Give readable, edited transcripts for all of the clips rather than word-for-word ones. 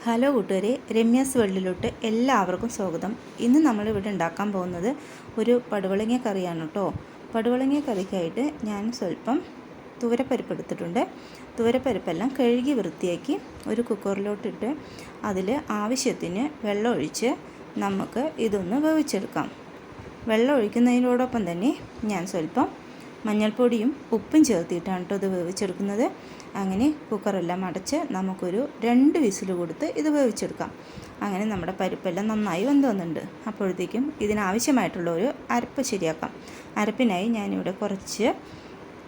Hello കൂട്ടുകാരെ, രമ്യാസ് വേൾഡിലോട്ട് എല്ലാവർക്കും സ്വാഗതം. ഇന്ന് നമ്മളിവിടെ ഉണ്ടാക്കാൻ പോകുന്നത് ഒരു പടുവളങ്ങ കറിയാണ് കേട്ടോ. പടുവളങ്ങ കറിക്കായിട്ട് ഞാൻ സ്വല്പം തുവരപ്പരിപ്പ് എടുത്തിട്ടുണ്ട്. തുവരപ്പരിപ്പെല്ലാം കഴുകി വൃത്തിയാക്കി ഒരു കുക്കറിലോട്ടിട്ട് അതിൽ ആവശ്യത്തിന് വെള്ളം ഒഴിച്ച് നമുക്ക് ഇതൊന്ന് വേവിച്ചെടുക്കാം. വെള്ളം ഒഴിക്കുന്നതിനോടൊപ്പം തന്നെ ഞാൻ സ്വല്പം മഞ്ഞൾപ്പൊടിയും ഉപ്പും ചേർത്തിട്ടാണ് കേട്ടോ ഇത് വേവിച്ചെടുക്കുന്നത്. അങ്ങനെ കുക്കറെല്ലാം അടച്ച് നമുക്കൊരു 2 വിസിൽ കൊടുത്ത് ഇത് വേവിച്ചെടുക്കാം. അങ്ങനെ നമ്മുടെ പരിപ്പെല്ലാം നന്നായി വെന്ത് വന്നിട്ടുണ്ട്. അപ്പോഴത്തേക്കും ഇതിനാവശ്യമായിട്ടുള്ള ഒരു അരപ്പ് ശരിയാക്കാം. അരപ്പിനായി ഞാനിവിടെ കുറച്ച്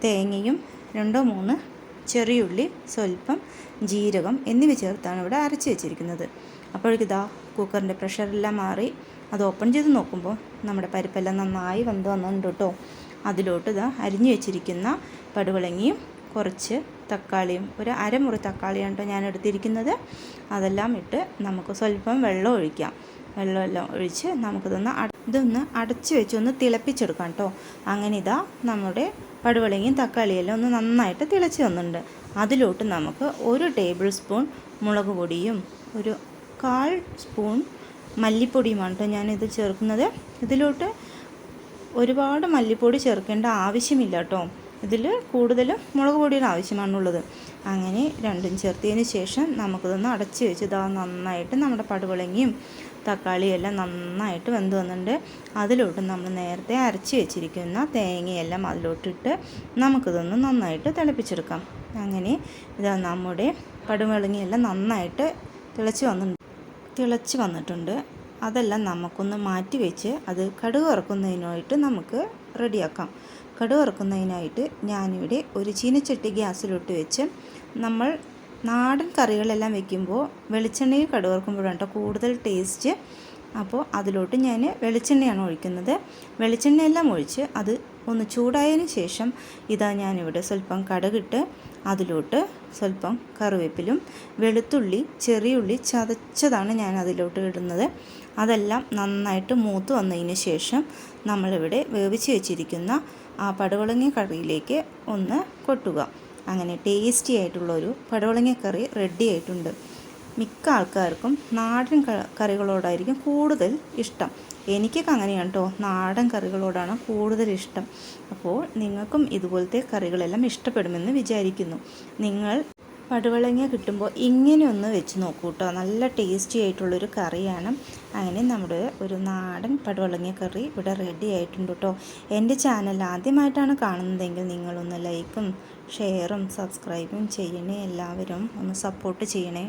തേങ്ങയും 2-3 ചെറിയുള്ളി, സ്വല്പം ജീരകം എന്നിവ ചേർത്താണ് ഇവിടെ അരച്ച് വെച്ചിരിക്കുന്നത്. അപ്പോഴേക്കിതാ കുക്കറിൻ്റെ പ്രഷറെല്ലാം മാറി അത് ഓപ്പൺ ചെയ്ത് നോക്കുമ്പോൾ നമ്മുടെ പരിപ്പെല്ലാം നന്നായി വെന്ത് വന്നിട്ടുണ്ട് കേട്ടോ. അതിലോട്ട് അരിഞ്ഞു വെച്ചിരിക്കുന്ന പടുവളങ്ങിയും കുറച്ച് തക്കാളിയും, ഒരു അരമുറി തക്കാളിയാണ് കേട്ടോ ഞാൻ എടുത്തിരിക്കുന്നത്. അതെല്ലാം ഇട്ട് നമുക്ക് സ്വല്പം വെള്ളം ഒഴിക്കാം. വെള്ളമെല്ലാം ഒഴിച്ച് ഇതൊന്ന് അടച്ച് വെച്ചൊന്ന് തിളപ്പിച്ചെടുക്കാം കേട്ടോ. അങ്ങനെ നമ്മുടെ പടുവളങ്ങിയും തക്കാളിയെല്ലാം ഒന്ന് നന്നായിട്ട് തിളച്ച് വന്നിട്ടുണ്ട്. അതിലോട്ട് നമുക്ക് 1 ടേബിൾ സ്പൂൺ മുളക് പൊടിയും ഒരു 1/4 സ്പൂൺ മല്ലിപ്പൊടിയുമാണ് കേട്ടോ ഞാനിത് ചേർക്കുന്നത്. ഇതിലോട്ട് ഒരുപാട് മല്ലിപ്പൊടി ചേർക്കേണ്ട ആവശ്യമില്ല കേട്ടോ. ഇതിൽ കൂടുതലും മുളക് പൊടിയുടെ ആവശ്യമാണുള്ളത്. അങ്ങനെ രണ്ടും ചേർത്തതിന് ശേഷം നമുക്കിതൊന്ന് അടച്ച് വെച്ച് നന്നായിട്ട് നമ്മുടെ പടുവളങ്ങിയും തക്കാളിയും എല്ലാം നന്നായിട്ട് വെന്ത് വന്നിട്ടുണ്ട്. അതിലോട്ട് നമ്മൾ നേരത്തെ അരച്ച് വെച്ചിരിക്കുന്ന തേങ്ങയെല്ലാം അതിലോട്ടിട്ട് നമുക്കിതൊന്ന് നന്നായിട്ട് തിളപ്പിച്ചെടുക്കാം. അങ്ങനെ നമ്മുടെ പടുവളങ്ങിയെല്ലാം നന്നായിട്ട് തിളച്ച് വന്നിട്ടുണ്ട്. അതെല്ലാം നമുക്കൊന്ന് മാറ്റി വെച്ച് അത് കടുക് വറുക്കുന്നതിനായിട്ട് നമുക്ക് റെഡിയാക്കാം. കടുക് വറുക്കുന്നതിനായിട്ട് ഞാനിവിടെ ഒരു ചീനച്ചട്ടി ഗ്യാസിലോട്ട് വെച്ച് നമ്മൾ നാടൻ കറികളെല്ലാം വെക്കുമ്പോൾ വെളിച്ചെണ്ണയിൽ കടുക് വറുക്കുമ്പോഴാണ് കേട്ടോ കൂടുതൽ ടേസ്റ്റ്. അപ്പോൾ അതിലോട്ട് ഞാൻ വെളിച്ചെണ്ണയാണ് ഒഴിക്കുന്നത്. വെളിച്ചെണ്ണയെല്ലാം ഒഴിച്ച് അത് ഒന്ന് ചൂടായതിന് ശേഷം ഞാനിവിടെ സ്വല്പം കടുകിട്ട് അതിലോട്ട് സ്വല്പം കറിവേപ്പിലും വെളുത്തുള്ളി, ചെറിയുള്ളി ചതച്ചതാണ് ഞാൻ അതിലോട്ട് ഇടുന്നത്. അതെല്ലാം നന്നായിട്ട് മൂത്ത് വന്നതിന് ശേഷം നമ്മളിവിടെ വേവിച്ച് വെച്ചിരിക്കുന്ന ആ പടുവളങ്ങ കറിയിലേക്ക് ഒന്ന് കൊട്ടുക. അങ്ങനെ ടേസ്റ്റി ആയിട്ടുള്ളൊരു പടുവളങ്ങ കറി റെഡി ആയിട്ടുണ്ട്. മിക്ക ആൾക്കാർക്കും നാടൻ കറികളോടായിരിക്കും കൂടുതൽ ഇഷ്ടം. എനിക്കൊക്കെ അങ്ങനെയാണ് കേട്ടോ, നാടൻ കറികളോടാണ് കൂടുതൽ ഇഷ്ടം. അപ്പോൾ നിങ്ങൾക്കും ഇതുപോലത്തെ കറികളെല്ലാം ഇഷ്ടപ്പെടുമെന്ന് വിചാരിക്കുന്നു. നിങ്ങൾ പടുവളങ്ങ കിട്ടുമ്പോൾ ഇങ്ങനെ ഒന്ന് വെച്ച് നോക്കൂ കേട്ടോ. നല്ല ടേസ്റ്റി ആയിട്ടുള്ളൊരു കറിയാണ്. അങ്ങനെ നമ്മുടെ ഒരു നാടൻ പടുവളങ്ങ കറി ഇവിടെ റെഡി ആയിട്ടുണ്ട് കേട്ടോ. എൻ്റെ ചാനൽ ആദ്യമായിട്ടാണ് കാണുന്നതെങ്കിൽ നിങ്ങളൊന്ന് ലൈക്കും ഷെയറും സബ്സ്ക്രൈബും ചെയ്യണേ. എല്ലാവരും ഒന്ന് സപ്പോർട്ട് ചെയ്യണേ.